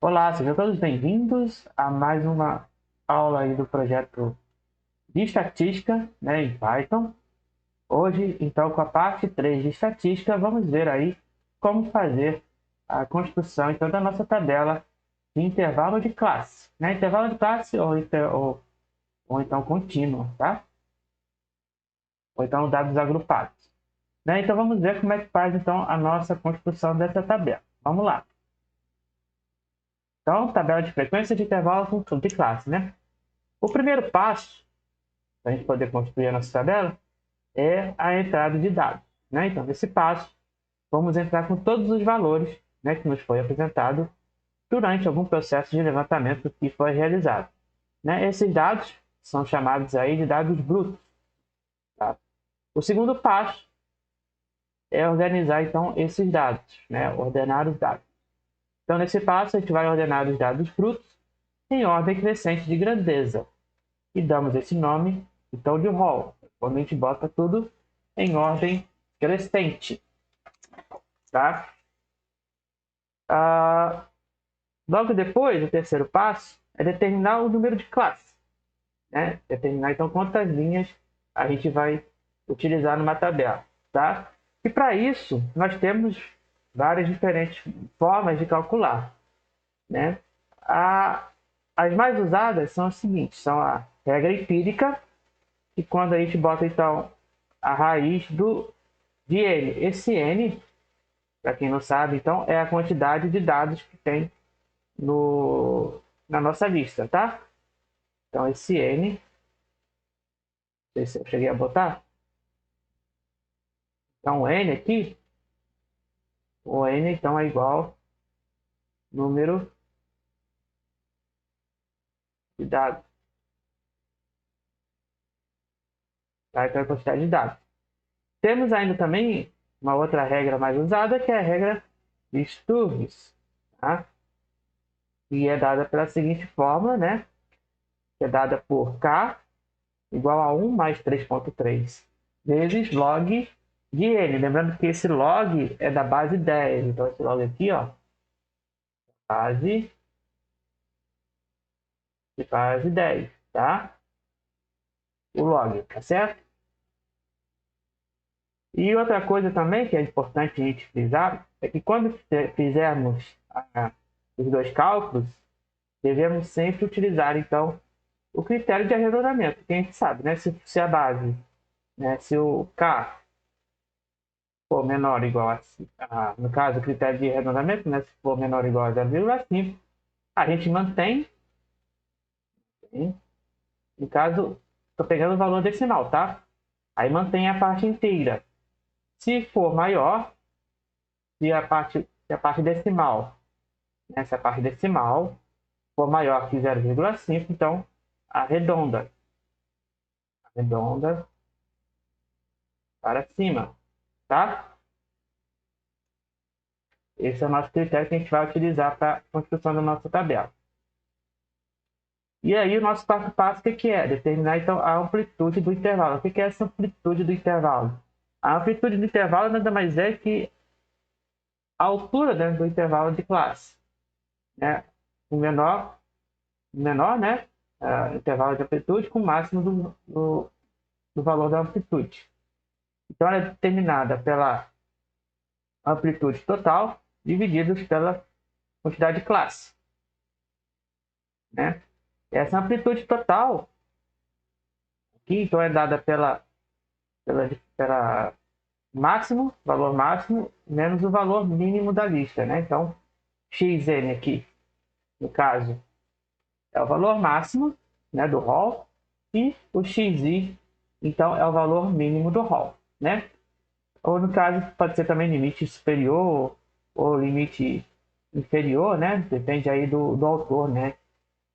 Olá, sejam todos bem-vindos a mais uma aula aí do projeto de estatística, né, em Python. Hoje, então, com a parte 3 de estatística, vamos ver aí como fazer a construção então, da nossa tabela de intervalo de classe. Né? Intervalo de classe ou então contínuo, tá? Ou então dados agrupados. Né? Então, vamos ver como é que faz então, a nossa construção dessa tabela. Vamos lá. Então, tabela de frequência de intervalo de classe, né? O primeiro passo, para a gente poder construir a nossa tabela, é a entrada de dados. Né? Então, nesse passo, vamos entrar com todos os valores, né, que nos foi apresentado durante algum processo de levantamento que foi realizado. Né? Esses dados são chamados aí de dados brutos. Tá? O segundo passo é organizar, então, esses dados, né? Ordenar os dados. Então, nesse passo, a gente vai ordenar os dados brutos em ordem crescente de grandeza. E damos esse nome, então, de rol, quando a gente bota tudo em ordem crescente. Tá? Logo depois, o terceiro passo é determinar o número de classes. Né? Determinar, então, quantas linhas a gente vai utilizar numa tabela. Tá? E para isso, nós temos várias diferentes formas de calcular. Né? As mais usadas são as seguintes, são a regra empírica, e quando a gente bota, então, a raiz de n. Esse n, para quem não sabe, então, é a quantidade de dados que tem na nossa lista, tá? Então, esse n, não sei se eu cheguei a botar. Então, o n aqui, o n, então, é igual número de dados. Tá? Então, é a quantidade de dados. Temos ainda também uma outra regra mais usada, que é a regra de Sturges, tá? E é dada pela seguinte fórmula, né? Que é dada por K igual a 1 mais 3,3 vezes log de N. Lembrando que esse log é da base 10. Então, esse log aqui, ó, base de base 10, tá? O log, tá certo? E outra coisa também que é importante a gente frisar é que quando fizermos os dois cálculos, devemos sempre utilizar, então, o critério de arredondamento, que a gente sabe, né? Se a base, né? Se o K for menor ou igual no caso, o critério de arredondamento, né? Se for menor ou igual a 0,5, a gente mantém, no caso, estou pegando o valor decimal, tá? Aí mantém a parte inteira. Se for maior, se a parte decimal, né? Se a parte decimal for maior que 0,5, então arredonda. Arredonda para cima, tá? Esse é o nosso critério que a gente vai utilizar para a construção da nossa tabela. E aí o nosso quarto passo, o que é? Determinar então a amplitude do intervalo. O que é essa amplitude do intervalo? A amplitude do intervalo nada mais é que a altura, né, do intervalo de classe. Né? O menor, né? Intervalo de amplitude com o máximo do valor da amplitude. Então ela é determinada pela amplitude total divididos pela quantidade de classe. Né? Essa amplitude total aqui, então, é dada pela valor máximo, menos o valor mínimo da lista. Né? Então, xn aqui, no caso, é o valor máximo, né, do rol, e o xi, então, é o valor mínimo do rol. Né? Ou, no caso, pode ser também limite superior ou limite inferior, né? Depende aí do autor, né?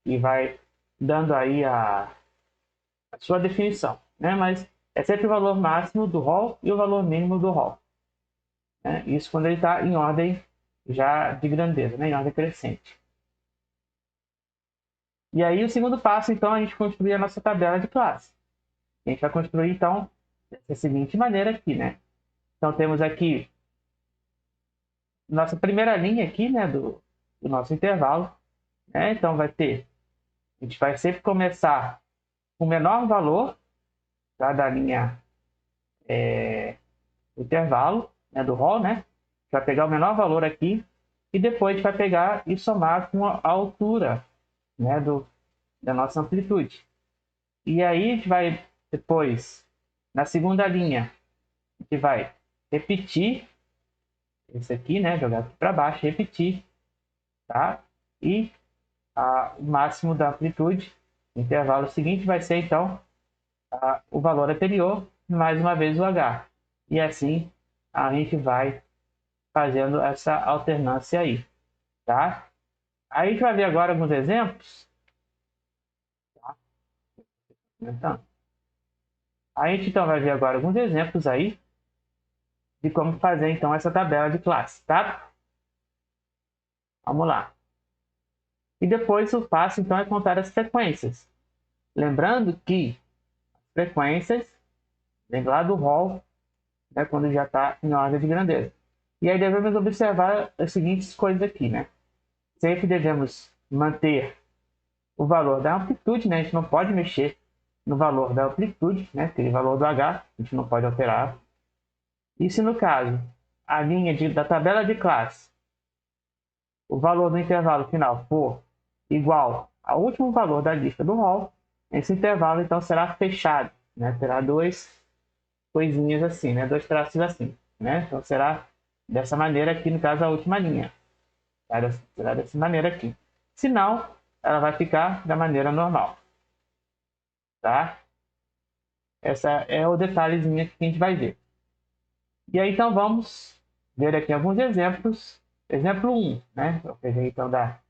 E vai dando aí a sua definição, né? Mas é sempre o valor máximo do rol e o valor mínimo do rol. Né? Isso quando ele está em ordem já de grandeza, né? Em ordem crescente. E aí o segundo passo, então, a gente construir a nossa tabela de classe. A gente vai construir, então, dessa seguinte maneira aqui, né? Então temos aqui nossa primeira linha aqui, né, do nosso intervalo. né? Então vai ter, a gente vai sempre começar com o menor valor, tá? Da linha intervalo, né? Do rol, né? Vai pegar o menor valor aqui e depois vai pegar e somar com a altura, né? Da nossa amplitude. E aí a gente vai depois, na segunda linha, a gente vai repetir esse aqui, né? Jogar aqui para baixo, repetir, tá? E o máximo da amplitude, o intervalo seguinte vai ser então o valor anterior, mais uma vez o H. E assim a gente vai fazendo essa alternância aí, tá? Aí a gente vai ver agora alguns exemplos. Tá? Então, a gente então vai ver agora alguns exemplos aí de como fazer então essa tabela de classe, tá? Vamos lá. E depois o passo então é contar as frequências. Lembrando que frequências vem lá do rol, né, quando já está em ordem de grandeza. E aí devemos observar as seguintes coisas aqui, né? Sempre devemos manter o valor da amplitude, né? A gente não pode mexer no valor da amplitude, né? Aquele valor do H, a gente não pode alterar. E se no caso a linha da tabela de classe, o valor do intervalo final for igual ao último valor da lista do rol, esse intervalo então será fechado, né? Terá dois coisinhas assim, né? Dois traços assim, né? Então será dessa maneira aqui, no caso, a última linha. Será dessa maneira aqui. Se não, ela vai ficar da maneira normal, tá? Essa é o detalhezinho que a gente vai ver. E aí, então, vamos ver aqui alguns exemplos. Exemplo 1, né? Eu peguei, então, da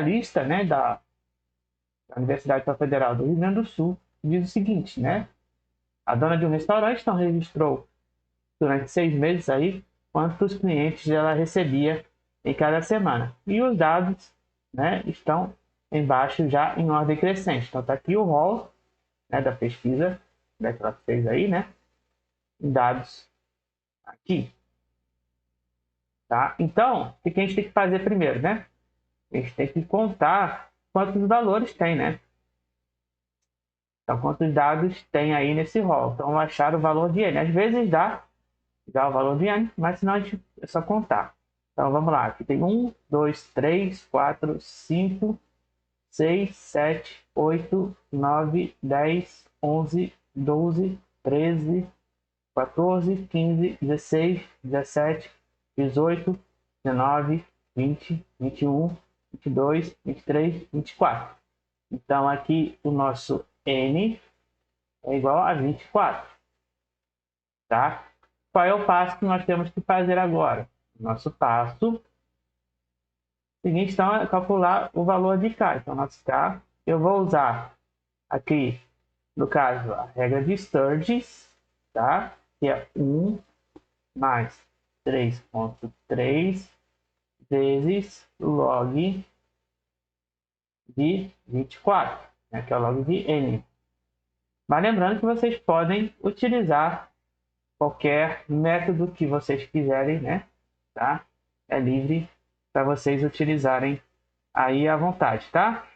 lista, né? Da Universidade Federal do Rio Grande do Sul. Diz o seguinte, né? A dona de um restaurante, então, registrou durante 6 meses aí quantos clientes ela recebia em cada semana. E os dados, né, estão embaixo já em ordem crescente. Então está aqui o rol, né, da pesquisa, né, que ela fez aí, né, em dados aqui. Tá? Então, o que a gente tem que fazer primeiro, né? A gente tem que contar quantos valores tem, né? Então, quantos dados tem aí nesse rol. Então, achar o valor de N. Às vezes dá o valor de N, mas senão a gente é só contar. Então vamos lá, aqui tem 1, 2, 3, 4, 5, 6, 7, 8, 9, 10, 11, 12, 13, 14, 15, 16, 17, 18, 19, 20, 21, 22, 23, 24. Então aqui o nosso N é igual a 24, tá? Qual é o passo que nós temos que fazer agora? Nosso passo seguinte, então, é calcular o valor de K. Então, nosso K, eu vou usar aqui, no caso, a regra de Sturges, tá? Que é 1 mais 3,3 vezes log de 24, né? Que é o log de N. Mas lembrando que vocês podem utilizar qualquer método que vocês quiserem, né? Tá? É livre para vocês utilizarem aí à vontade, tá?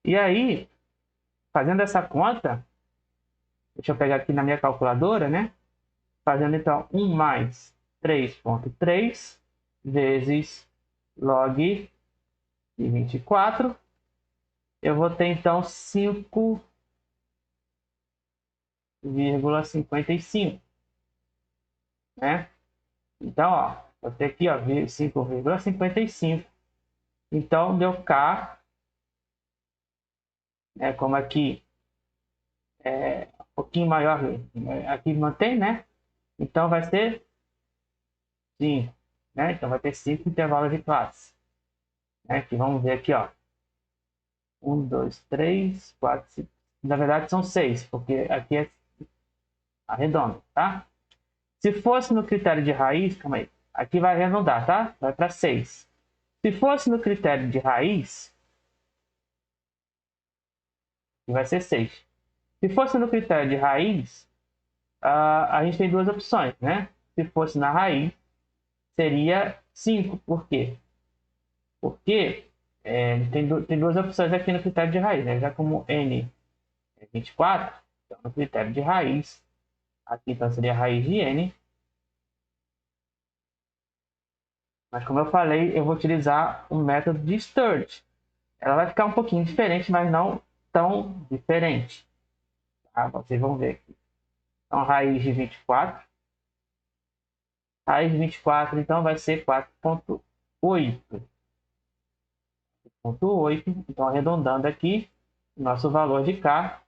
E aí, fazendo essa conta, deixa eu pegar aqui na minha calculadora, né? Fazendo então 1 mais 3,3 vezes log de 24, eu vou ter então 5,55, né? Então, ó, vou ter aqui, ó, 5,55. Então, deu K, como aqui é um pouquinho maior, aqui mantém, né? Então, vai ser 5, né? Então, vai ter 5 intervalos de classe, né? Que vamos ver aqui, ó. 1, 2, 3, 4, 5. Na verdade, são 6, porque aqui é arredondo, tá? Se fosse no critério de raiz, calma aí. Aqui vai arredondar, tá? Vai para 6. Se fosse no critério de raiz, vai ser 6. Se fosse no critério de raiz, a gente tem duas opções, né? Se fosse na raiz, seria 5. Por quê? Porque tem duas opções aqui no critério de raiz, né? Já como n é 24, então no critério de raiz, aqui então seria a raiz de n. Mas como eu falei, eu vou utilizar o método de Sturge. Ela vai ficar um pouquinho diferente, mas não tão diferente. Tá? Vocês vão ver aqui. Então, raiz de 24. Raiz de 24, então, vai ser 4,8. 4,8. Então, arredondando aqui, o nosso valor de K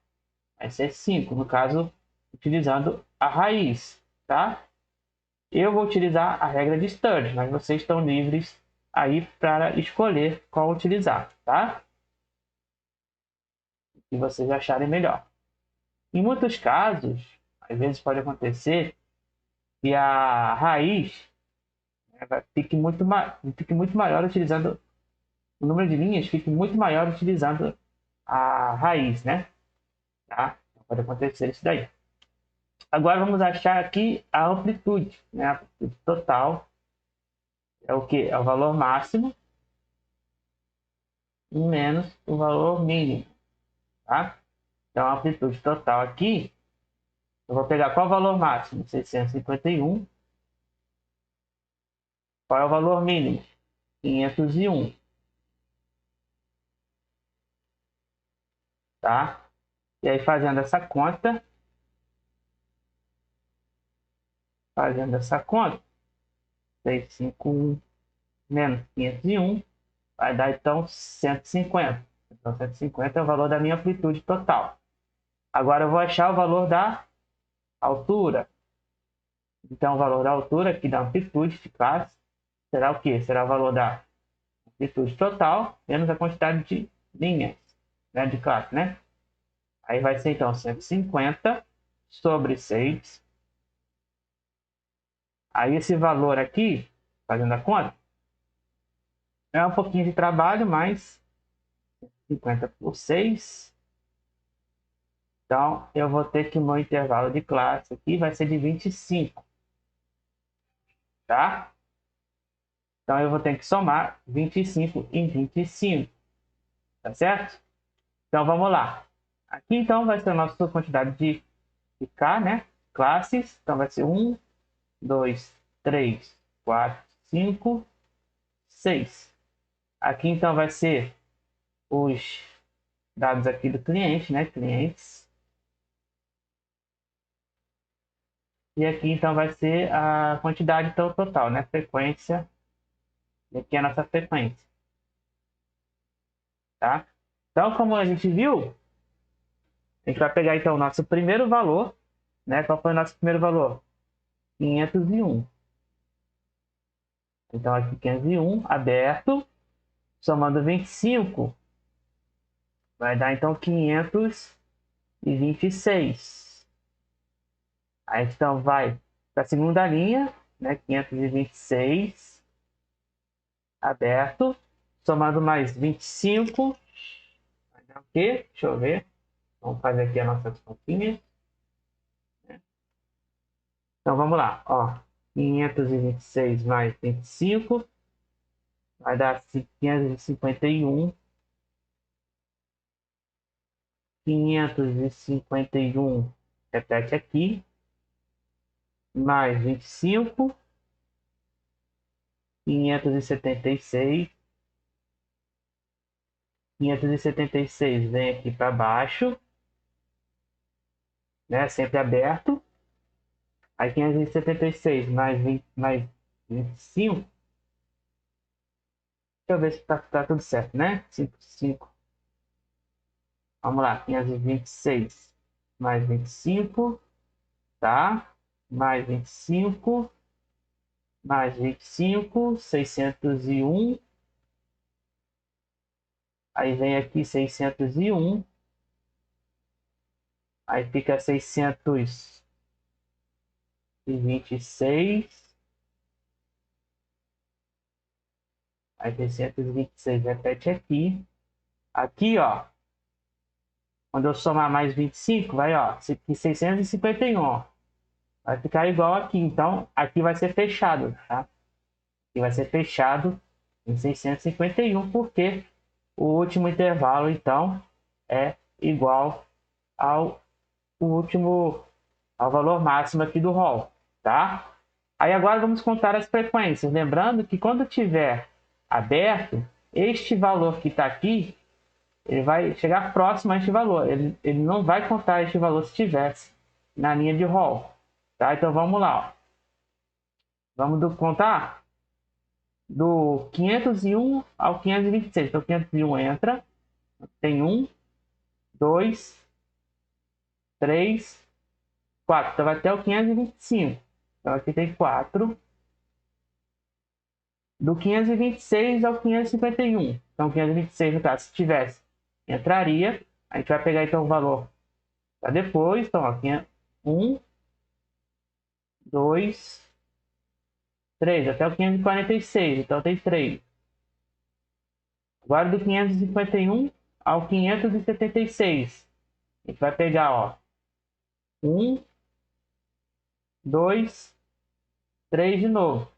vai ser 5. No caso, utilizando a raiz. Tá? Eu vou utilizar a regra de Sturge, mas vocês estão livres aí para escolher qual utilizar. Tá? O que vocês acharem melhor. Em muitos casos, às vezes pode acontecer que a raiz, né, fique muito maior utilizando o número de linhas, fique muito maior utilizando a raiz, né? Tá? Pode acontecer isso daí. Agora vamos achar aqui a amplitude, né? A amplitude total é o que? É o valor máximo menos o valor mínimo, tá? Então a amplitude total aqui, eu vou pegar qual é o valor máximo? 651. Qual é o valor mínimo? 501. Tá? E aí fazendo essa conta, 651 menos 501, vai dar então 150. Então 150 é o valor da minha amplitude total. Agora eu vou achar o valor da altura. Então o valor da altura aqui da amplitude de classe será o quê? Será o valor da amplitude total menos a quantidade de linhas, né, de classe, né? Aí vai ser então 150 sobre 6. Aí esse valor aqui, fazendo a conta, é um pouquinho de trabalho, mas 50 por 6. Então, eu vou ter que o meu intervalo de classe aqui vai ser de 25. Tá? Então, eu vou ter que somar 25 em 25. Tá certo? Então, vamos lá. Aqui, então, vai ser a nossa quantidade de K, né? Classes. Então, vai ser 1, 2, 3, 4, 5, 6. Aqui, então, vai ser os dados aqui do cliente, né? Clientes. E aqui, então, vai ser a quantidade total, né? Frequência. E aqui é a nossa frequência. Tá? Então, como a gente viu, a gente vai pegar, então, o nosso primeiro valor, né? Qual foi o nosso primeiro valor? 501. Então, aqui 501, aberto, somando 25, vai dar, então, 526. Aí, então, vai para a segunda linha, né? 526, aberto, somando mais 25, vai dar o quê? Deixa eu ver. Vamos fazer aqui as nossas continhas. Então, vamos lá. Ó, 526 mais 25 vai dar 551. 551, repete aqui, mais 25. 576. 576 vem aqui para baixo, né? Sempre aberto. Aí 576 mais 20, mais 25. Deixa eu ver se tá tudo certo, né? 5. Vamos lá, 526 mais 25, tá? Mais 25, mais 25, 601. Aí vem aqui 601. Aí fica 626. Aí 626, repete aqui. Aqui, ó. Quando eu somar mais 25, vai, ó. Aqui 651, ó. Vai ficar igual aqui. Então, aqui vai ser fechado, tá? e vai ser fechado em 651, porque o último intervalo, então, é igual ao ao valor máximo aqui do rol, tá? Aí agora vamos contar as frequências. Lembrando que quando tiver aberto, este valor que está aqui, ele vai chegar próximo a este valor. Ele não vai contar este valor se estivesse na linha de rol, tá? Então vamos lá, ó. Vamos contar do 501 ao 526. Então 501 entra, tem 1, 2, 3, 4. Então vai até o 525. Então aqui tem 4. Do 526 ao 551. Então 526, no caso, se tivesse, entraria. A gente vai pegar então o valor para depois. Então aqui é 1, 2, 3, até o 546. Então tem 3. Agora do 551 ao 576. A gente vai pegar, ó, 1, 2, 3 de novo.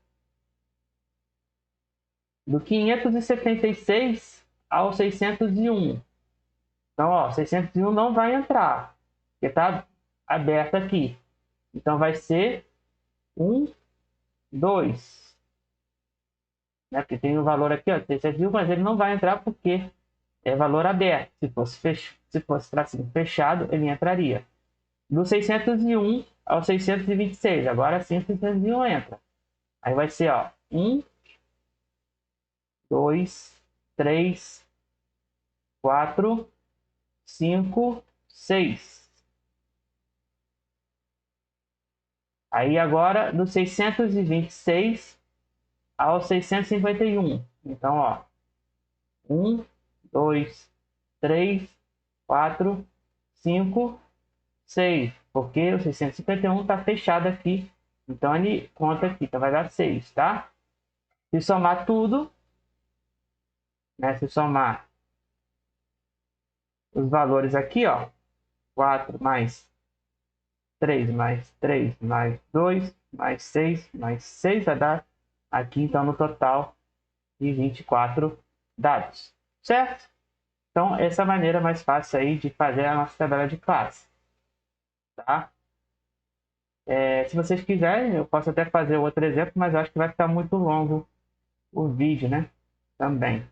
Do 576 ao 601. Então, ó, 601 não vai entrar, porque está aberto aqui. Então, vai ser 1, 2. Né? Porque tem o valor aqui, ó, 601, mas ele não vai entrar porque é valor aberto. Se fosse para cima fechado, ele entraria. Do 601 ao 626. Agora sim, 601 entra. Aí vai ser, ó, 1, 2, 3, 4, 5, 6. Aí agora do 626 ao 651. Então, ó, 1, 2, 3, 4, 5, 6. Porque o 651 está fechado aqui. Então ele conta aqui, então vai dar 6, tá? Se somar tudo, né? Se somar os valores aqui, ó, 4 mais 3 mais 3 mais 2 mais 6 mais 6 vai dar aqui, então, no total de 24 dados, certo? Então, essa é a maneira mais fácil aí de fazer a nossa tabela de classe, tá? Se vocês quiserem, eu posso até fazer outro exemplo, mas eu acho que vai ficar muito longo o vídeo, né? Também.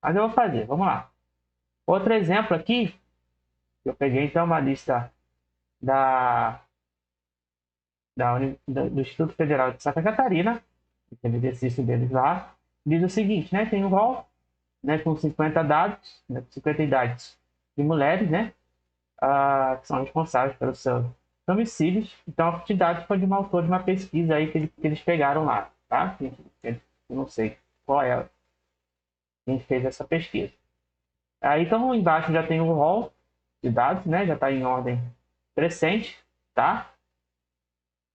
Mas eu vou fazer, vamos lá. Outro exemplo aqui, eu peguei então uma lista do Instituto Federal de Santa Catarina, aquele exercício deles lá, diz o seguinte, né? Tem um rol, né, com 50 dados, né, 50 idades de mulheres, né? Que são responsáveis pelos seus domicílios. Então, a quantidade foi de um autor de uma pesquisa aí que eles pegaram lá, tá? Eu não sei qual é quem fez essa pesquisa. Aí, então, embaixo já tem o rol de dados, né? Já está em ordem crescente, tá?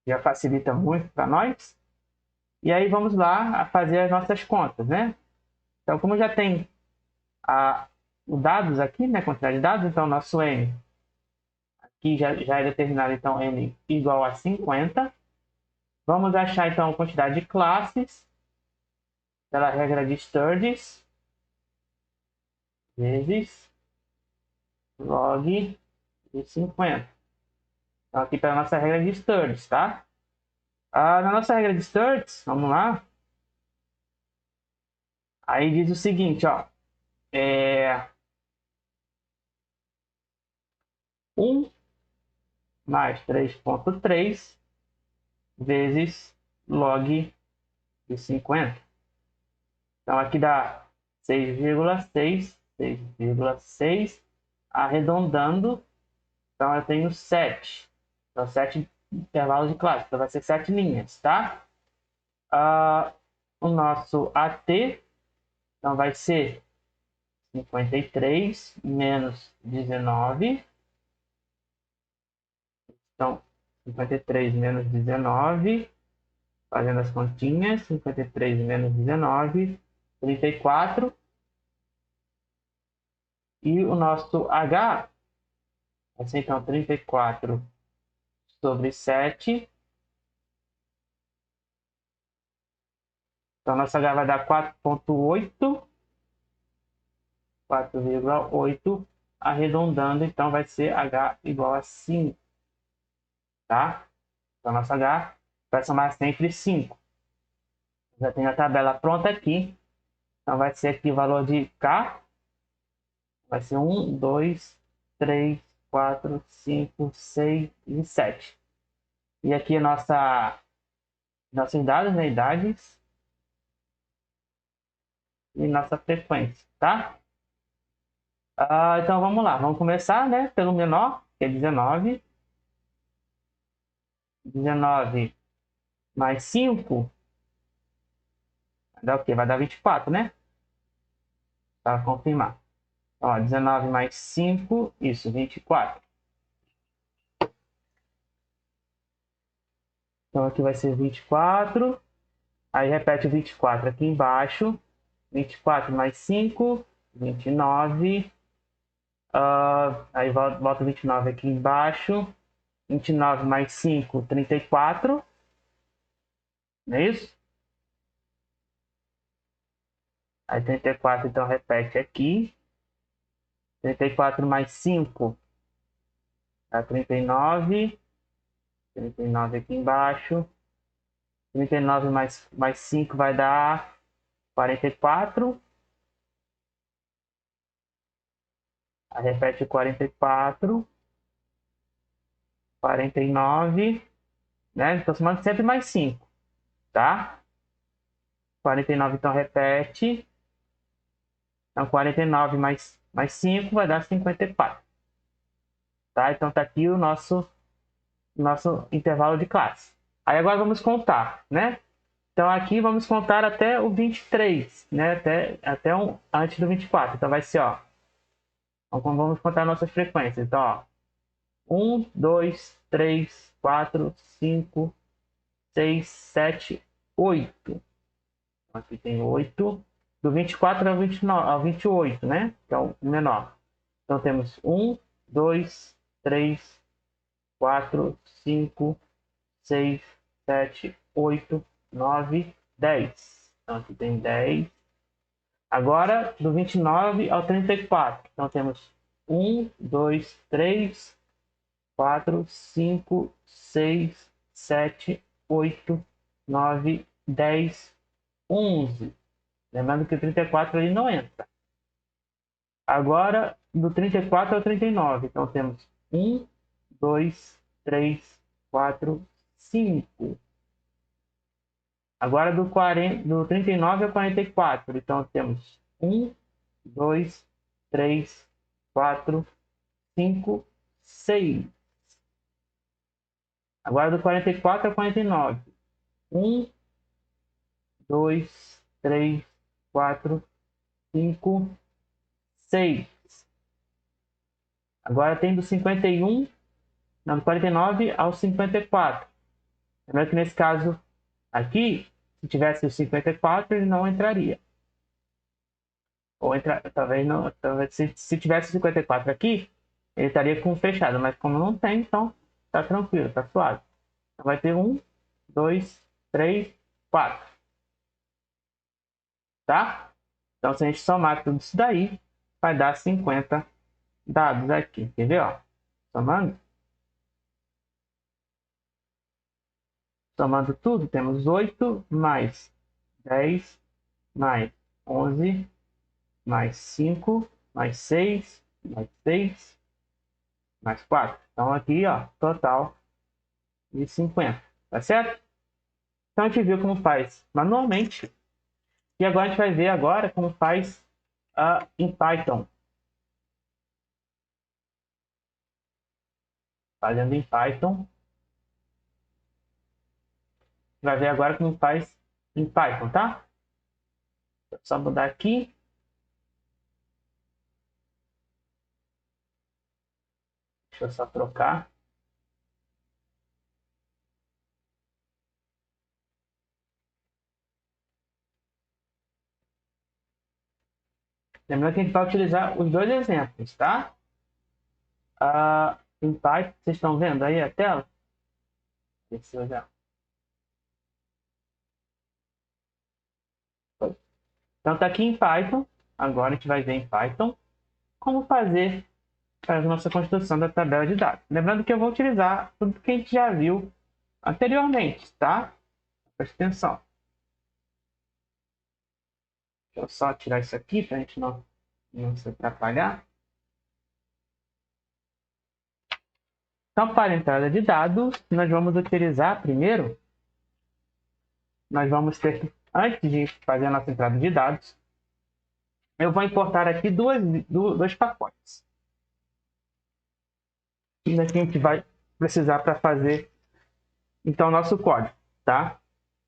Já facilita muito para nós. E aí, vamos lá a fazer as nossas contas, né? Então, como já tem os dados aqui, né? Quantidade de dados, então, nosso N aqui já é determinado, então, N igual a 50. Vamos achar, então, a quantidade de classes pela regra de Sturges vezes log de 50. Então, aqui pela nossa regra de Sturges, tá? Na nossa regra de Sturges, vamos lá. Aí diz o seguinte, ó. 1 mais 3,3 vezes log de 50. Então, aqui dá 6,6, arredondando. Então, eu tenho 7. Então, 7 intervalos de classe. Então, vai ser 7 linhas, tá? O nosso AT, então, vai ser 53 menos 19. Então, 53 menos 19. Fazendo as continhas, 53 menos 19, 34. E o nosso H vai ser então 34 sobre 7 Então, nossa H vai dar 4,8. 4,8. Arredondando, então vai ser H igual a 5. Tá? Então, nossa H vai somar sempre 5. Já tenho a tabela pronta aqui. Então, vai ser aqui o valor de K. Vai ser 1, 2, 3, 4, 5, 6 e 7. E aqui a nossos dados, né? Idades e nossa frequência, tá? Então vamos lá, vamos começar, né? Pelo menor, que é 19. 19 mais 5 vai dar o quê? Vai dar 24, né? Para confirmar. Ó, 19 mais 5, isso, 24. Então aqui vai ser 24. Aí repete o 24 aqui embaixo. 24 mais 5, 29. Aí volta 29 aqui embaixo. 29 mais 5, 34. Não é isso? Aí 34, então repete aqui. 34 mais 5 dá 39. 39 aqui embaixo. 39 mais 5 vai dar 44. Aí repete 44. 49. Né? Estou somando sempre mais 5. Tá? 49 então repete. Então 49 mais 5 vai dar 54. Tá? Então tá aqui o nosso intervalo de classe. Aí agora vamos contar, né? Então aqui vamos contar até o 23, né? Até antes do 24. Então vai ser, ó. Então vamos contar nossas frequências. Então, ó. 1, 2, 3, 4, 5, 6, 7, 8. Aqui tem 8. Do 24 ao 29, ao 28, né? Que é o menor. Então temos 1, 2, 3, 4, 5, 6, 7, 8, 9, 10. Então aqui tem 10. Agora, do 29 ao 34. Então temos 1, 2, 3, 4, 5, 6, 7, 8, 9, 10, 11. Lembrando que o 34 ali não entra. Agora, do 34 ao 39. Então temos 1, 2, 3, 4, 5. Agora do 39 ao 44. Então temos 1, 2, 3, 4, 5, 6. Agora do 44 ao 49. 1, 2, 3, 4, 5, 6. Agora tem do 51, não, do 49 ao 54. Lembrando que nesse caso aqui, se tivesse o 54, ele não entraria. Ou talvez não, talvez se tivesse 54 aqui, ele estaria com fechado, mas como não tem, então tá tranquilo, tá suave. Então vai ter 1, 2, 3, 4. Tá? Então se a gente somar tudo isso daí, vai dar 50 dados aqui. Quer ver, ó? Somando. Somando tudo, temos 8 mais 10 mais 11 mais 5 mais 6 mais 6 mais 4. Então aqui, ó, total de 50. Tá certo? Então a gente viu como faz manualmente. E agora a gente vai ver agora como faz em Python. Fazendo em Python. Vai ver agora como faz em Python, tá? Vou só mudar aqui. Deixa eu só trocar. Lembrando que a gente vai utilizar os dois exemplos, tá? Em Python, vocês estão vendo aí a tela? Deixa eu já. Então está aqui em Python. Agora a gente vai ver em Python como fazer a nossa construção da tabela de dados. Lembrando que eu vou utilizar tudo que a gente já viu anteriormente, tá? Presta atenção. Deixa eu só tirar isso aqui para a gente não se atrapalhar. Então, para a entrada de dados, nós vamos utilizar primeiro, nós vamos ter que, antes de fazer a nossa entrada de dados, eu vou importar aqui dois pacotes. E daqui a gente vai precisar para fazer, então, o nosso código, tá?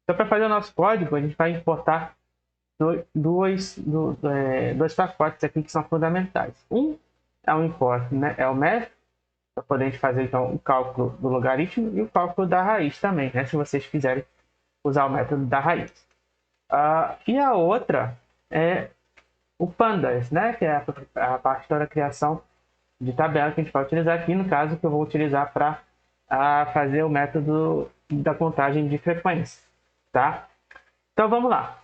Então, para fazer o nosso código, a gente vai importar dois pacotes aqui que são fundamentais. Um é o import, né? É o math, para poder fazer então o cálculo do logaritmo e o cálculo da raiz também, né? Se vocês quiserem usar o método da raiz. E a outra é o pandas, né? Que é a parte da criação de tabela que a gente vai utilizar aqui, no caso que eu vou utilizar para fazer o método da contagem de frequência, tá? Então vamos lá.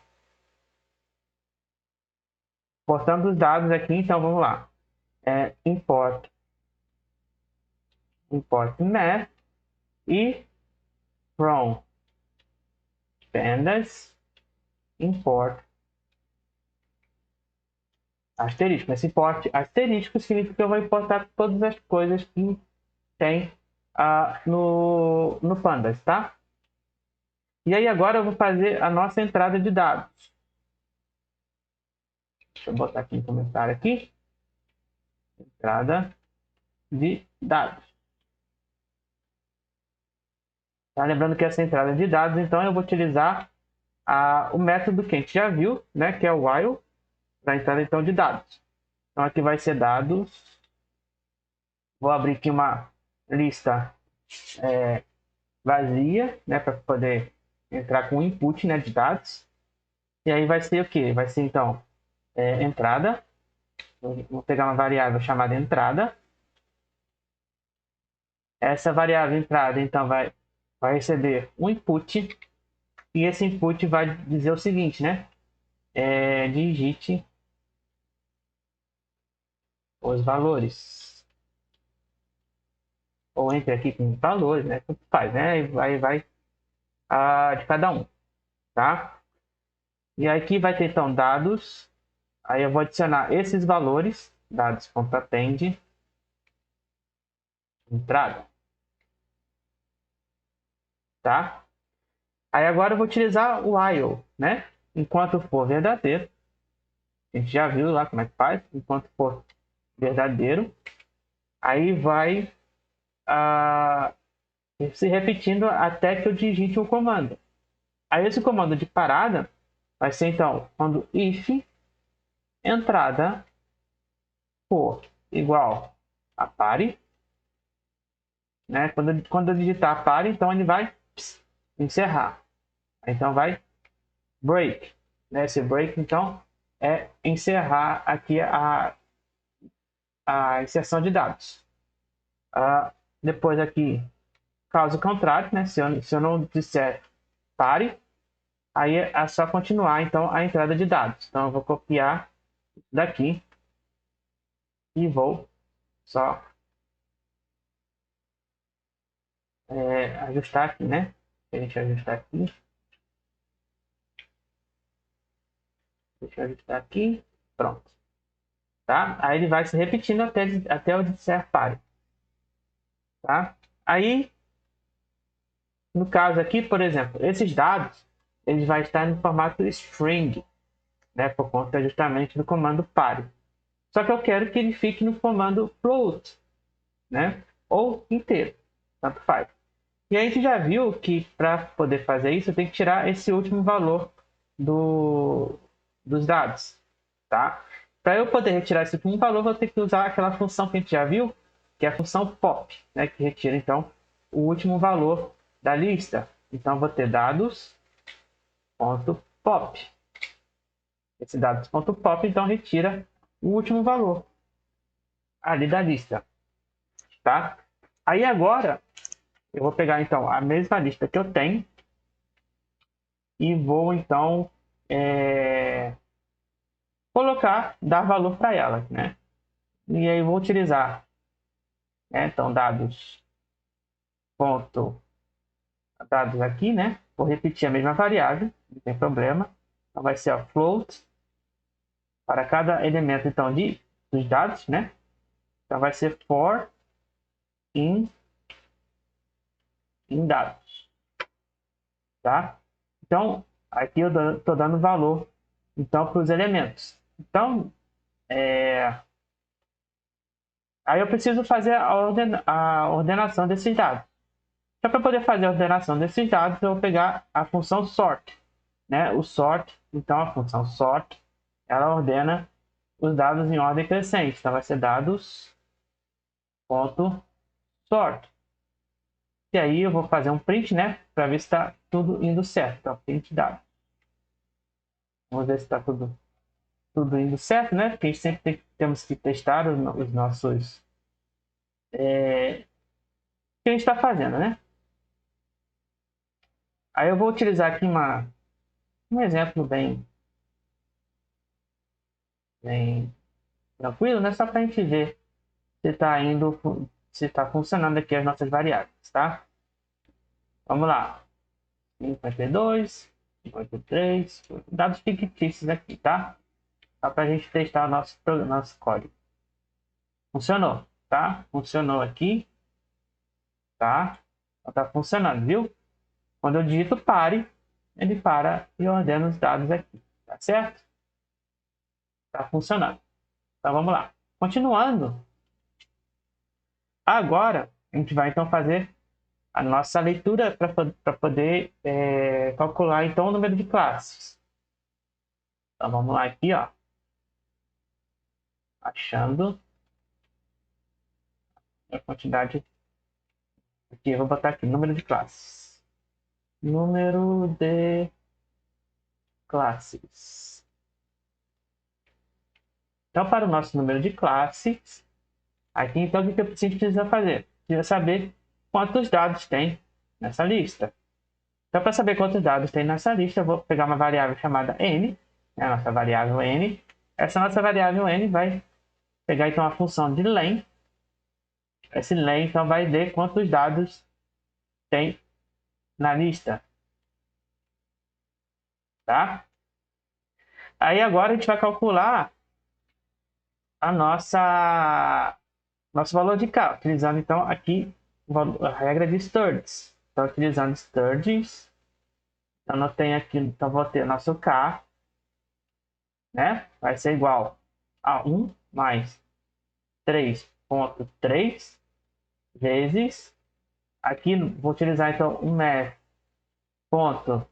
Portando os dados aqui, então vamos lá. Import math e from pandas import asterisco. Esse import asterisco significa que eu vou importar todas as coisas que tem no pandas, tá? E aí agora eu vou fazer a nossa entrada de dados. Deixa eu botar aqui em comentário aqui. Entrada de dados. Tá? Lembrando que essa entrada de dados, então eu vou utilizar o método que a gente já viu, né? Que é o while, para entrada então de dados. Então aqui vai ser dados. Vou abrir aqui uma lista vazia, né? Para poder entrar com o input, né, de dados. E aí vai ser o que? Vai ser então entrada. Vou pegar uma variável chamada entrada. Essa variável entrada então vai receber um input. E esse input vai dizer o seguinte, né? Digite os valores. Ou entre aqui com valores, né? Tudo faz, né? Vai de cada um, tá? E aqui vai ter então dados. Aí eu vou adicionar esses valores, dados.append, entrada, tá? Aí agora eu vou utilizar o while, né? Enquanto for verdadeiro, a gente já viu lá como é que faz, enquanto for verdadeiro, aí vai se repetindo até que eu digite um comando. Aí esse comando de parada vai ser então quando if entrada for igual a pare, né? Quando eu digitar pare, então ele vai encerrar. Então vai break, né? Esse break então é encerrar aqui a inserção de dados. Depois aqui, caso contrário, né? Se eu não disser pare, aí é só continuar então a entrada de dados. Então eu vou copiar daqui e vou só ajustar aqui, né? A gente ajustar aqui. Deixa eu ajustar aqui. Pronto. Tá? Aí ele vai se repetindo até eu disser pare. Tá? Aí, no caso aqui, por exemplo, esses dados, eles vão estar no formato string, né? Por conta justamente do comando pare. Só que eu quero que ele fique no comando float, né? Ou inteiro, tanto faz. E a gente já viu que para poder fazer isso, eu tenho que tirar esse último valor dos dados, tá? Para eu poder retirar esse último valor, vou ter que usar aquela função que a gente já viu, que é a função pop, né? Que retira então o último valor da lista. Então vou ter dados.pop. Esse dados.pop então retira o último valor ali da lista, tá? Aí agora eu vou pegar então a mesma lista que eu tenho e vou então dar valor para ela, né? E aí vou utilizar, né? Então, dados aqui, né? Vou repetir a mesma variável, não tem problema. Então, vai ser a float para cada elemento, então, dos dados, né? Então, vai ser for in dados, tá? Então, aqui eu estou dando valor, então, para os elementos. Então, aí eu preciso fazer a ordenação desses dados. Então, para poder fazer a ordenação desses dados, eu vou pegar a função sort, né? O sort, então a função sort, ela ordena os dados em ordem crescente. Então, vai ser dados.sort. E aí eu vou fazer um print, né? Para ver se está tudo indo certo. Então, print dado. Vamos ver se está tudo indo certo, né? Porque a gente sempre temos que testar os nossos... o que a gente está fazendo, né? Aí eu vou utilizar aqui um exemplo bem tranquilo, né? Só para a gente ver se está se está funcionando aqui as nossas variáveis, tá? Vamos lá. 52, 53, dados fictícios aqui, tá? Só para a gente testar o nosso código. Funcionou, tá? Funcionou aqui, tá? Tá funcionando, viu? Quando eu digito pare, ele para e ordena os dados aqui, tá certo? Tá funcionando. Então vamos lá. Continuando, agora a gente vai então fazer a nossa leitura para poder calcular então o número de classes. Então vamos lá aqui, ó. Achando a quantidade. Aqui eu vou botar aqui número de classes. Número de classes. Então, para o nosso número de classes, aqui então o que a gente precisa fazer? Precisa saber quantos dados tem nessa lista. Então, para saber quantos dados tem nessa lista, eu vou pegar uma variável chamada n, né, a nossa variável n. Essa nossa variável n vai pegar então a função de len. Esse len então vai ver quantos dados tem na lista, tá? Aí agora a gente vai calcular a nosso valor de K, utilizando então aqui a regra de Sturges. Então, utilizando Sturges, então eu tenho aqui, então vou ter nosso K, né? Vai ser igual a 1 mais 3,3 vezes, aqui vou utilizar então um math ponto,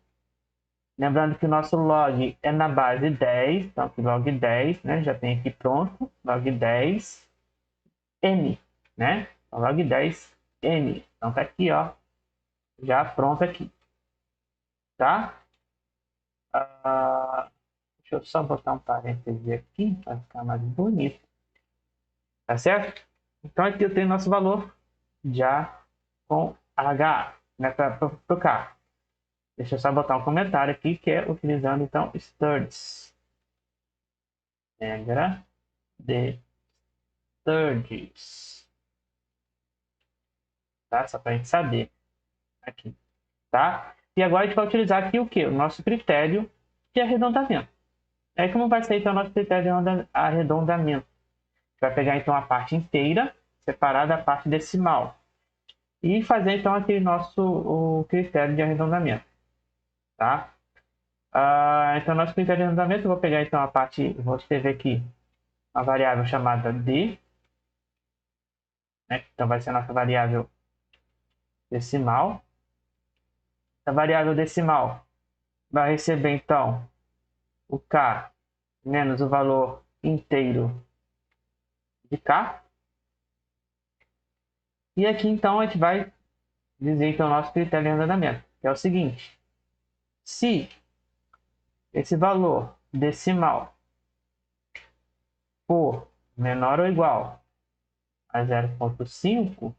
lembrando que o nosso log é na base 10, então aqui log 10, né? Já tem aqui pronto, log 10 n, né? Então, log 10 n, então tá aqui, ó, já pronto aqui, tá? Deixa eu só botar um parêntese aqui para ficar mais bonito, tá certo? Então aqui eu tenho nosso valor já com H, né, para trocar. Deixa eu só botar um comentário aqui que é utilizando então Sturges. Regra de Sturges. Tá? Só para a gente saber aqui, tá? E agora a gente vai utilizar aqui o que? O nosso critério de arredondamento. Aí como vai ser então o nosso critério de arredondamento? A gente vai pegar então a parte inteira, separar da parte decimal. E fazer então aquele o critério de arredondamento, tá? Então, nosso critério de arredondamento, eu vou pegar então a parte, vou escrever aqui uma variável chamada d, né? Então vai ser a nossa variável decimal. A variável decimal vai receber então o k menos o valor inteiro de k. E aqui então a gente vai dizer então o nosso critério de arredondamento, que é o seguinte: se esse valor decimal for menor ou igual a 0,5,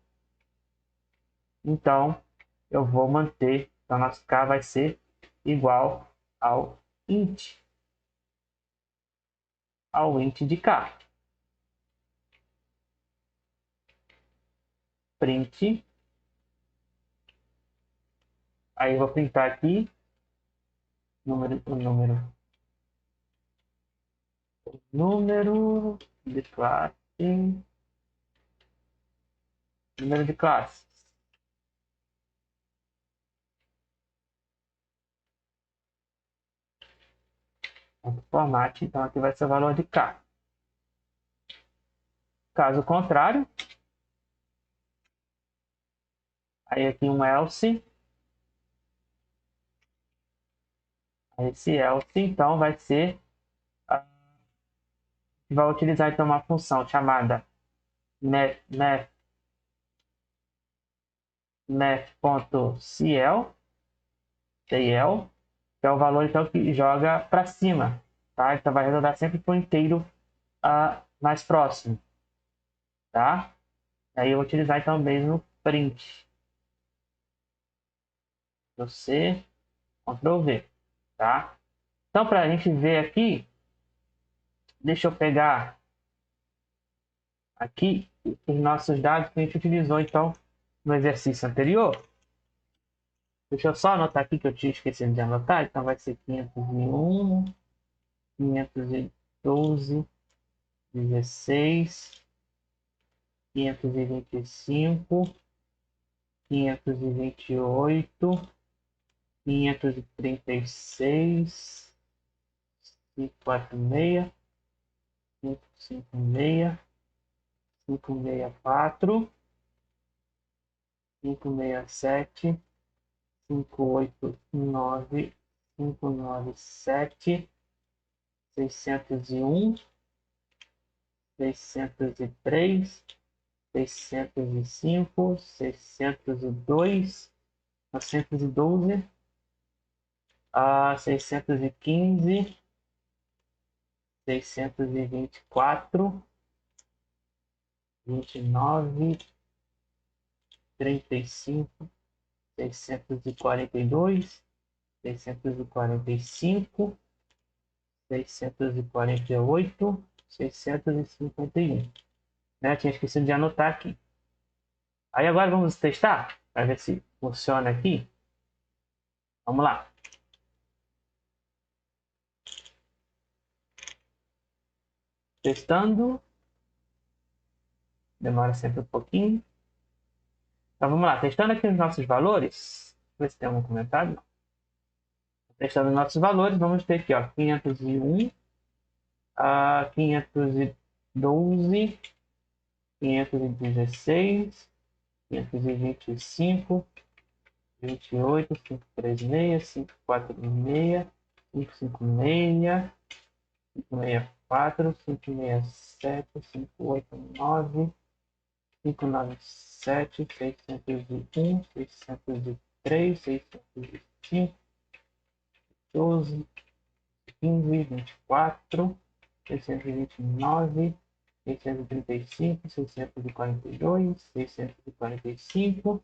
então eu vou manter, então nosso k vai ser igual ao int. ao int de k. Print. Aí eu vou printar aqui número de classe, número de classe. Format, então aqui vai ser o valor de k. Caso contrário, aí aqui um else. Esse else, então, vai ser... vai utilizar, então, uma função chamada math.cl, que é o valor, então, que joga para cima, tá? Então, vai arredondar sempre para o inteiro mais próximo, tá? Aí eu vou utilizar, então, mesmo print. C, Ctrl V, tá? Então, para a gente ver aqui, deixa eu pegar aqui os nossos dados que a gente utilizou, então, no exercício anterior. Deixa eu só anotar aqui que eu tinha esquecido de anotar. Então vai ser 501, 512, 16, 525, 528, 536, 546, 556, 564, 567, 589, 597, 601, 603, 605, 602, 912, 615, 624, 29, 35, 642, 645, 648, 651. Né? Tinha esquecido de anotar aqui. Aí agora vamos testar para ver se funciona aqui. Vamos lá. Testando. Demora sempre um pouquinho. Então vamos lá. Testando aqui os nossos valores. Ver se tem algum comentário. Testando os nossos valores. Vamos ter aqui, ó, 501, 512, 516, 525, 28, 536, 546, 556, 564, 567, 589, 597, 601, 603, 605, 12, 15, 24, 629, 635, 642, 645,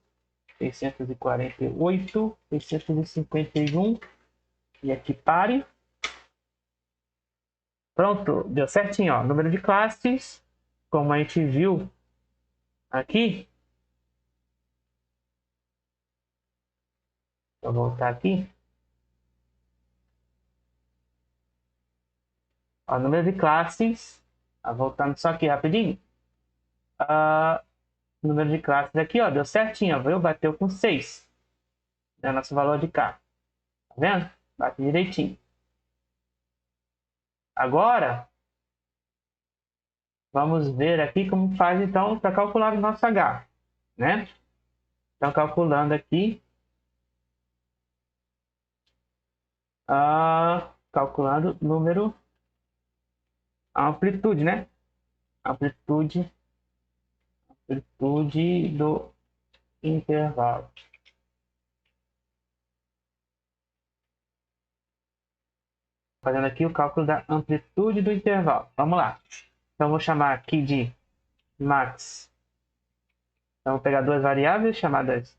648, 651. E aqui pare. Pronto, deu certinho, ó. Número de classes, como a gente viu aqui. Vou voltar aqui. Ó, número de classes, voltando só aqui rapidinho. Número de classes aqui, ó, deu certinho, ó, viu? Bateu com 6. É nosso valor de K. Tá vendo? Bate direitinho. Agora, vamos ver aqui como faz, então, para calcular o nosso H, né? Então, calculando aqui. Calculando número, amplitude, né? Amplitude do intervalo. Fazendo aqui o cálculo da amplitude do intervalo. Vamos lá. Então, vou chamar aqui de max. Então, vou pegar duas variáveis chamadas,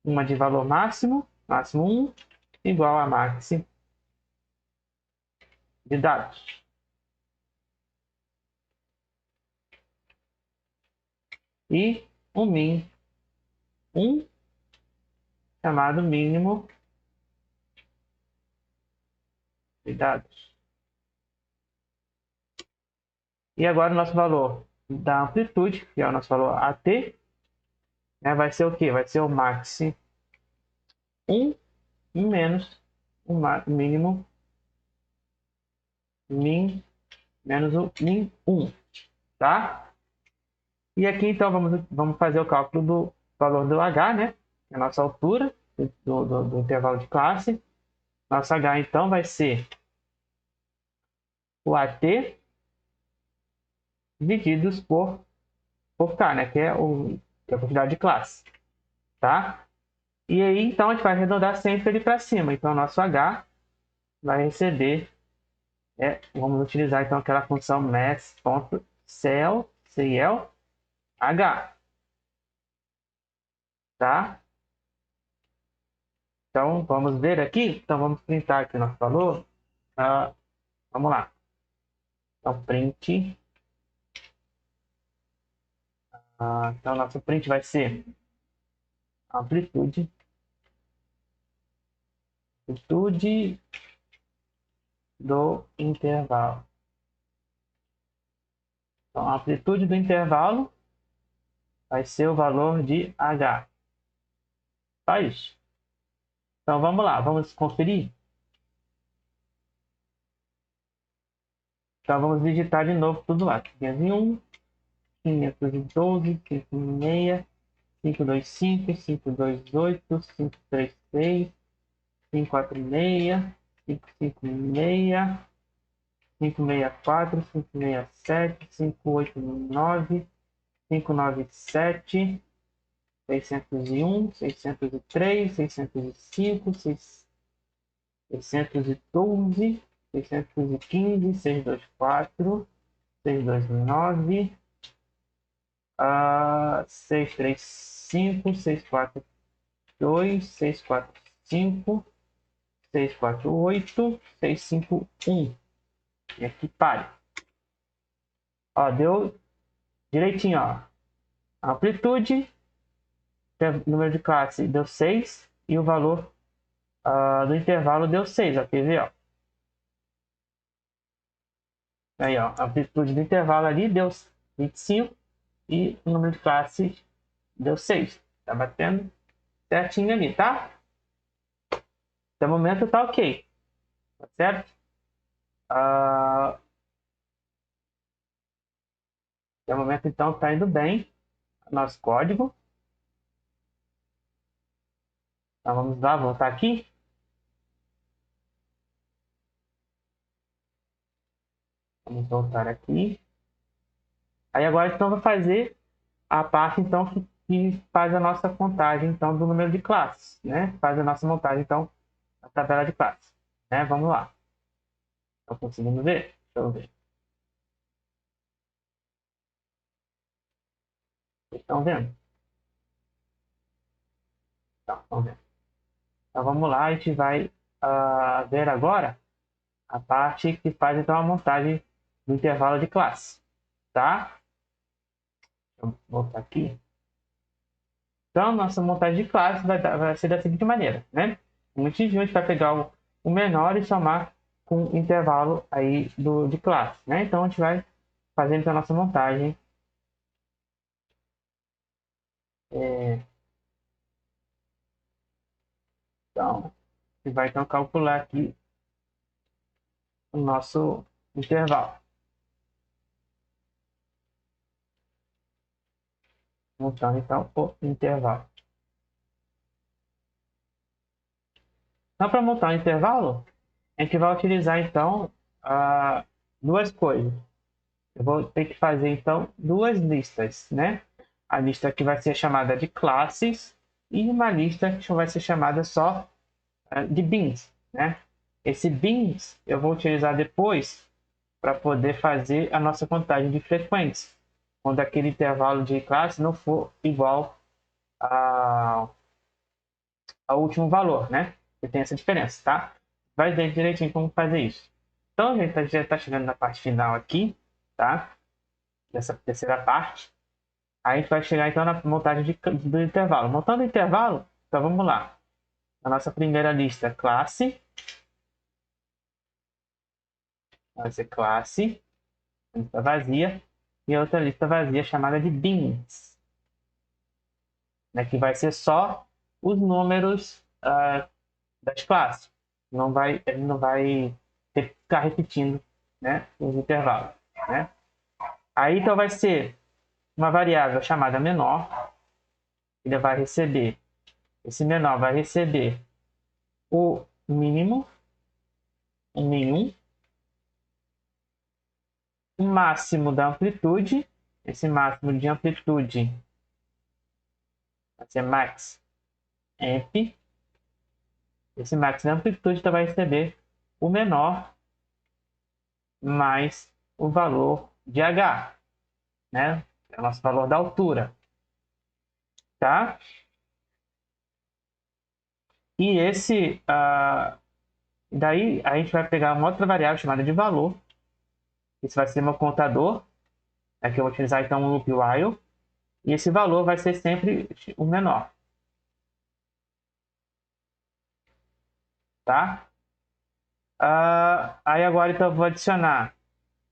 uma de valor máximo, máximo 1, igual a max de dados. e um min 1 chamado mínimo de dados. E agora o nosso valor da amplitude, que é o nosso valor AT, né, vai ser o quê? Vai ser o max 1 menos o mínimo min menos o min 1, tá? E aqui então vamos fazer o cálculo do valor do H, né? Que é a nossa altura do intervalo de classe. Nosso H então vai ser o AT divididos por K, né? Que é a quantidade de classe, tá? E aí então a gente vai arredondar sempre ele para cima. Então nosso H vai receber, vamos utilizar então aquela função math.cel, H, tá? Então, vamos ver aqui. Então, vamos printar aqui o nosso valor. Vamos lá. Então, print. Então, nosso print vai ser amplitude. Amplitude do intervalo. Então, a amplitude do intervalo vai ser o valor de H. Só isso. Então, vamos lá. Vamos conferir. Então, vamos digitar de novo tudo lá. 501, 512, 506, 525, 528, 536, 546, 556, 564, 567, 589, 597, 601, 603, 605, 612, 615, 624, 629, 635, 642, 645, 648, 651. E aqui pare. Ó, deu direitinho, ó. A amplitude, número de classe deu 6 e o valor do intervalo deu 6, ó. Quer ver, ó? Aí, ó, a amplitude do intervalo ali deu 25 e o número de classe deu 6. Tá batendo certinho ali, tá? Até o momento tá ok. Tá certo? Até o momento, então, tá indo bem nosso código. Então, vamos lá, voltar aqui. Vamos voltar aqui. Aí agora, então, vai fazer a parte, então, que faz a nossa contagem, então, do número de classes, né? Faz a nossa montagem, então, da tabela de classes, né? Vamos lá. Estão conseguindo ver? Deixa eu ver. Vocês estão vendo? Então, estão vendo. Então, vamos lá. A gente vai ver agora a parte que faz, então, a montagem do intervalo de classe, tá? Deixa eu voltar aqui. Então, nossa montagem de classe vai ser da seguinte maneira, né? No a gente vai pegar o menor e somar com o intervalo aí de classe, né? Então, a gente vai fazendo a nossa montagem. Então, a gente vai então calcular aqui o nosso intervalo. Montando então o intervalo. Então, para montar o intervalo, a gente vai utilizar então duas coisas. Eu vou ter que fazer então duas listas, né? A lista que vai ser chamada de classes e uma lista que vai ser chamada só de bins, né? Esse bins eu vou utilizar depois para poder fazer a nossa contagem de frequência, quando aquele intervalo de classe não for igual ao último valor, né? E tem essa diferença, tá? Vai ver direitinho como fazer isso. Então, a gente já está chegando na parte final aqui, tá? Dessa terceira parte. Aí a gente vai chegar então na montagem do intervalo. Montando o intervalo, então vamos lá. A nossa primeira lista, classe. Vai ser classe, lista vazia. E outra lista vazia chamada de beans, né, que vai ser só os números das classes. Ele não vai ter que ficar repetindo, né, os intervalos. Né? Aí então vai ser uma variável chamada menor. Ele vai receber, esse menor vai receber o mínimo, o nenhum, o máximo da amplitude. Esse máximo de amplitude vai ser max amp. Esse max da amplitude então vai receber o menor mais o valor de H, né? É o nosso valor da altura, tá? E daí a gente vai pegar uma outra variável chamada de valor. Isso vai ser meu contador, né, que eu vou utilizar então o loop while. E esse valor vai ser sempre o menor, tá? Aí agora então eu vou adicionar,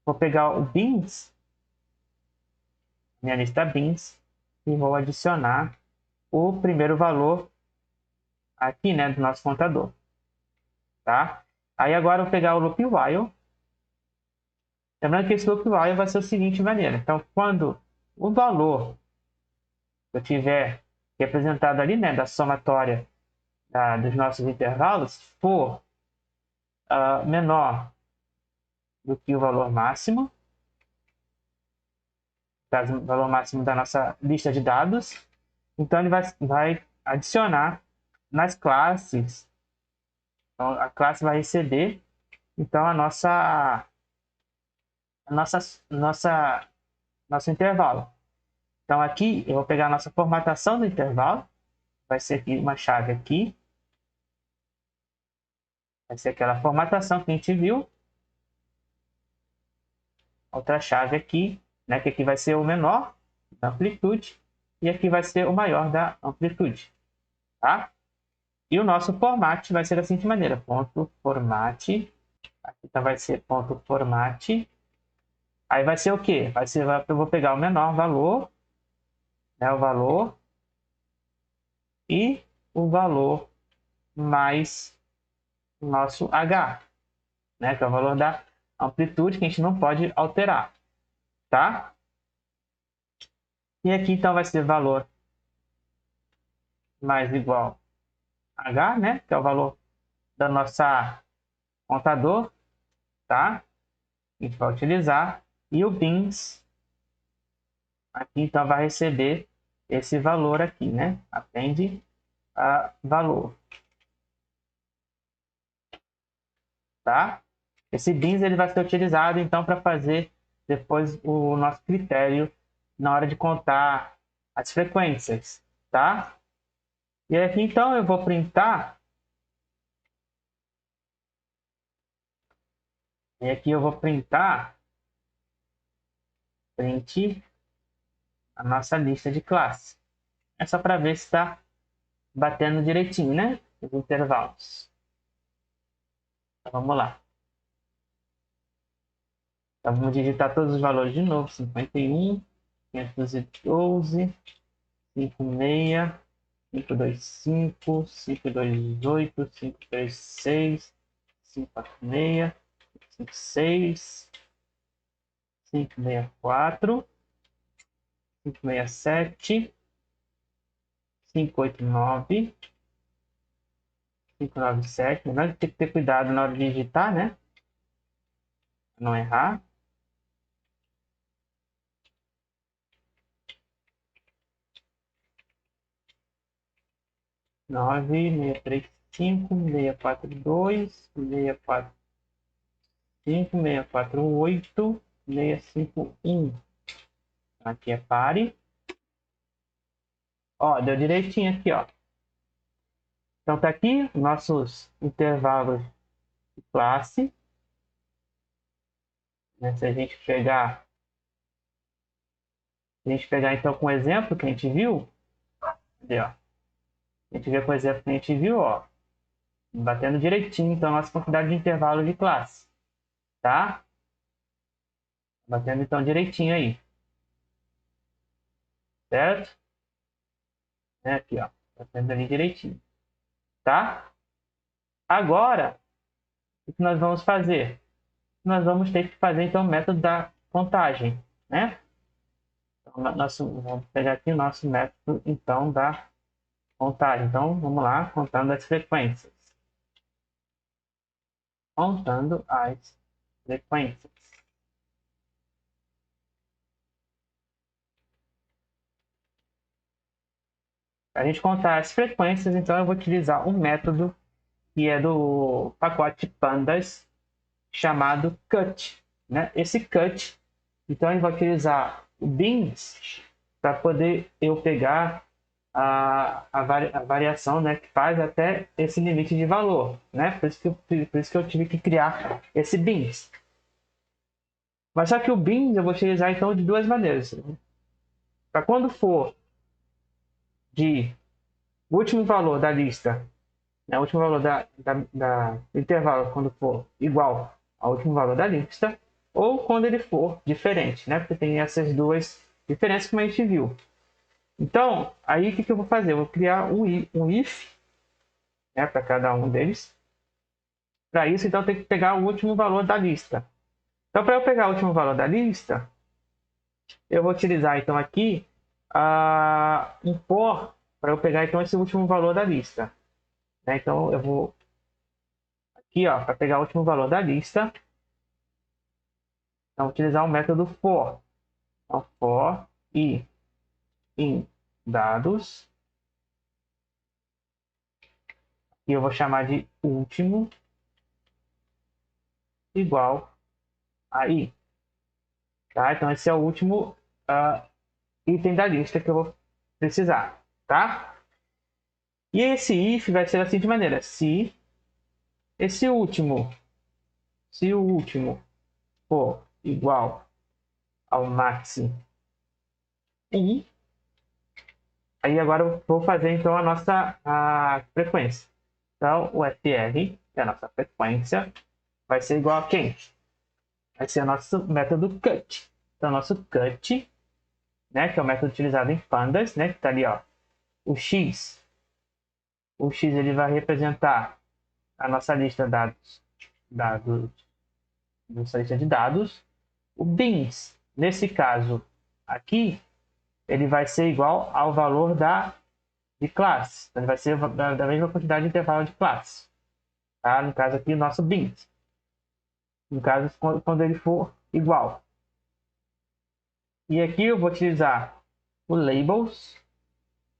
vou pegar o beans, minha lista beans, e vou adicionar o primeiro valor aqui, né, do nosso contador, tá? Aí agora eu vou pegar o loop while. Lembrando que esse loop while vai ser o seguinte maneira. Então, quando o valor que eu tiver representado ali, né, da somatória dos nossos intervalos, for menor do que o valor máximo, o valor máximo da nossa lista de dados, então ele vai adicionar nas classes. Então, a classe vai receber então nosso intervalo. Então aqui eu vou pegar a nossa formatação do intervalo, vai ser aqui uma chave aqui, vai ser aquela formatação que a gente viu, outra chave aqui, né, que aqui vai ser o menor da amplitude e aqui vai ser o maior da amplitude, tá? E o nosso format vai ser da seguinte maneira, ponto format, aqui então vai ser ponto format, aí vai ser o quê? Vai ser, eu vou pegar o menor valor, né, o valor e o valor mais o nosso H, né, que é o valor da amplitude que a gente não pode alterar, tá? E aqui então vai ser valor mais igual a H, né, que é o valor da nossa contador, tá? A gente vai utilizar e o beans aqui então vai receber esse valor aqui, né? Append a valor, tá? Esse beans ele vai ser utilizado então para fazer depois o nosso critério na hora de contar as frequências, tá? E aqui então eu vou printar, e aqui eu vou printar print a nossa lista de classe. É só para ver se está batendo direitinho, né? Os intervalos. Então, vamos lá. Então, vamos digitar todos os valores de novo. 51, 512, 56, 525, 528, 536, 546, 56, 564, 567, 589, 597. Mas tem que ter cuidado na hora de digitar, né? Pra não errar. 9635, 642, 645, 648, 651. Aqui é pare. Ó, deu direitinho aqui, ó. Então tá aqui nossos intervalos de classe. Né? Se a gente pegar Se a gente pegar então com o exemplo que a gente viu, cadê, ó? A gente vê com o exemplo que a gente viu, ó, batendo direitinho então a nossa quantidade de intervalo de classe, tá? Batendo então direitinho aí, certo? É aqui, ó, batendo ali direitinho, tá? Agora, o que nós vamos fazer? Nós vamos ter que fazer então o método da contagem, né? Então, vamos pegar aqui o nosso método então da contagem. Então, vamos lá, contando as frequências. Contando as frequências. Para a gente contar as frequências, então eu vou utilizar um método que é do pacote Pandas, chamado cut, né? Esse cut, então ele vai utilizar o beans para poder eu pegar a variação, né, que faz até esse limite de valor, né? Por isso que eu tive que criar esse beans. Mas só que o beans eu vou utilizar então de duas maneiras. Para quando for de o último valor da lista, né, o último valor do intervalo, quando for igual ao último valor da lista, ou quando ele for diferente, né? Porque tem essas duas diferenças que a gente viu. Então, aí o que eu vou fazer? Eu vou criar um if, né, para cada um deles. Para isso, então, tem que pegar o último valor da lista. Então, para eu pegar o último valor da lista, eu vou utilizar, então, aqui um for para eu pegar, então, esse último valor da lista. Né? Então, eu vou aqui, ó, para pegar o último valor da lista, então, utilizar o método for. Então, for e em dados, e eu vou chamar de último igual a i. Tá? Então, esse é o último item da lista que eu vou precisar, tá? E esse if vai ser assim de maneira: se esse último, se o último for igual ao máximo 1, aí agora eu vou fazer então a frequência. Então, o FR, que é a nossa frequência, vai ser igual a quem? Vai ser o nosso método cut. Então, o nosso cut, né, que é o método utilizado em pandas, né, que está ali, ó, o x. O x ele vai representar a nossa lista de nossa lista de dados. O beans, nesse caso aqui, ele vai ser igual ao valor de classe. Então, ele vai ser da mesma quantidade de intervalo de classe. Tá? No caso aqui, o nosso beans. No caso, quando ele for igual. E aqui eu vou utilizar o labels.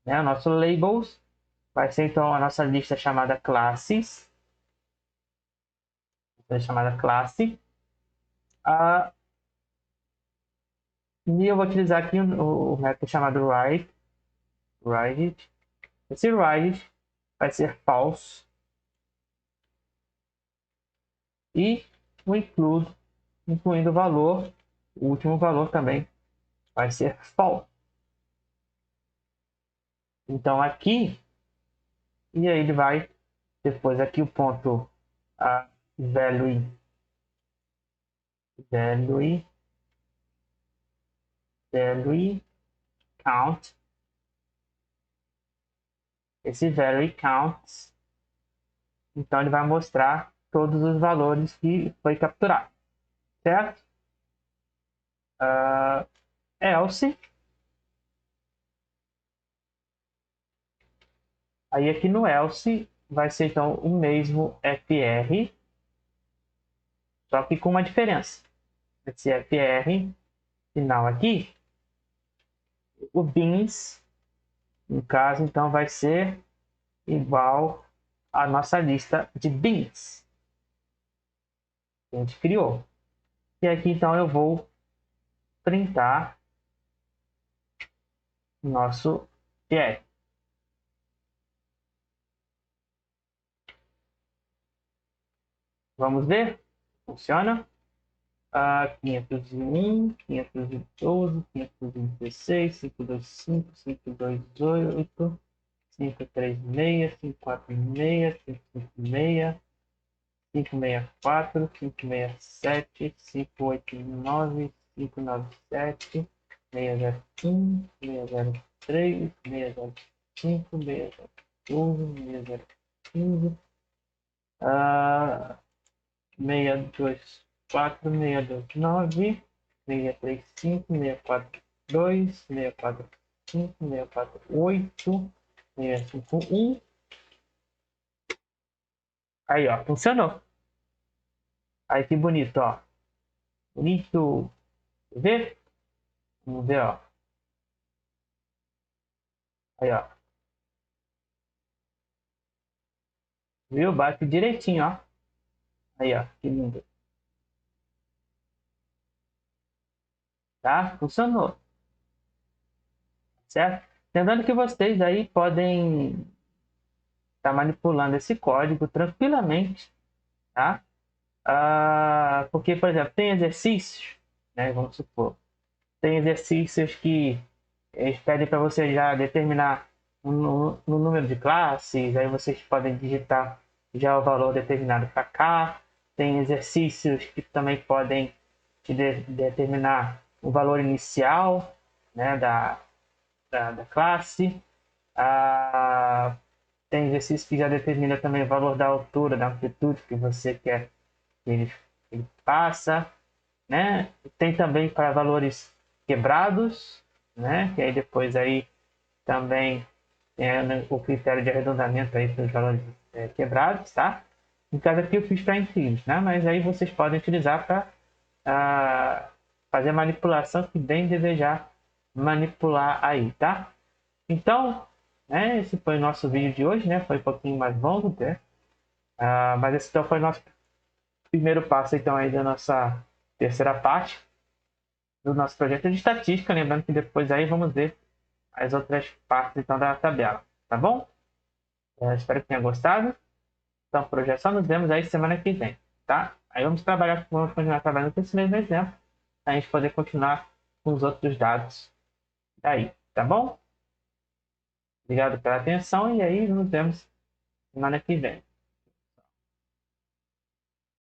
Né? O nosso labels vai ser então a nossa lista chamada classes. Chamada classe. E eu vou utilizar aqui o método chamado write. Esse write vai ser false. E o include, incluindo o valor, o último valor também vai ser false. Então aqui, e aí ele vai, depois aqui o ponto value, value count. Esse value count, então ele vai mostrar todos os valores que foi capturado, certo? Else, aí aqui no else vai ser então o mesmo fr, só que com uma diferença. Esse fr final aqui, o beans, no caso, então vai ser igual à nossa lista de beans que a gente criou. E aqui então eu vou printar nosso PR. Vamos ver? Funciona? 501, 512, 516, 525, 528, 536, 546, 556, 564, 567, 589, 597, 601, 603, 605, 612, 615, 624, 629, 635, 642, 645, 648, 651. Aí, ó, funcionou. Aí, que bonito, ó. Bonito. Quer ver? Vamos ver, ó. Aí, ó. Viu? Bate direitinho, ó. Aí, ó. Que lindo. Tá? Funcionou. Certo? Lembrando que vocês aí podem estar manipulando esse código tranquilamente, tá? Porque, por exemplo, tem exercícios, né? Vamos supor. Tem exercícios que eles pedem para você já determinar no número de classes, aí vocês podem digitar já o valor determinado para cá. Tem exercícios que também podem te determinar o valor inicial, né, da classe. Tem exercício que já determina também o valor da altura, da amplitude que você quer que ele passa, né? Tem também para valores quebrados, né? Que aí depois aí também tem o critério de arredondamento aí para os valores quebrados, tá? No caso aqui eu fiz para inteiros, né? Mas aí vocês podem utilizar para fazer a manipulação que bem desejar manipular aí, tá? Então, né? Esse foi o nosso vídeo de hoje, né? Foi um pouquinho mais longo, né? Mas esse então foi o nosso primeiro passo então aí da nossa terceira parte do nosso projeto de estatística, lembrando que depois aí vamos ver as outras partes então da tabela, tá bom? Espero que tenha gostado. Então, por hoje é só, nos vemos aí semana que vem, tá? Aí vamos continuar trabalhando com esse mesmo exemplo, para a gente poder continuar com os outros dados daí, tá bom? Obrigado pela atenção e aí nos vemos semana que vem.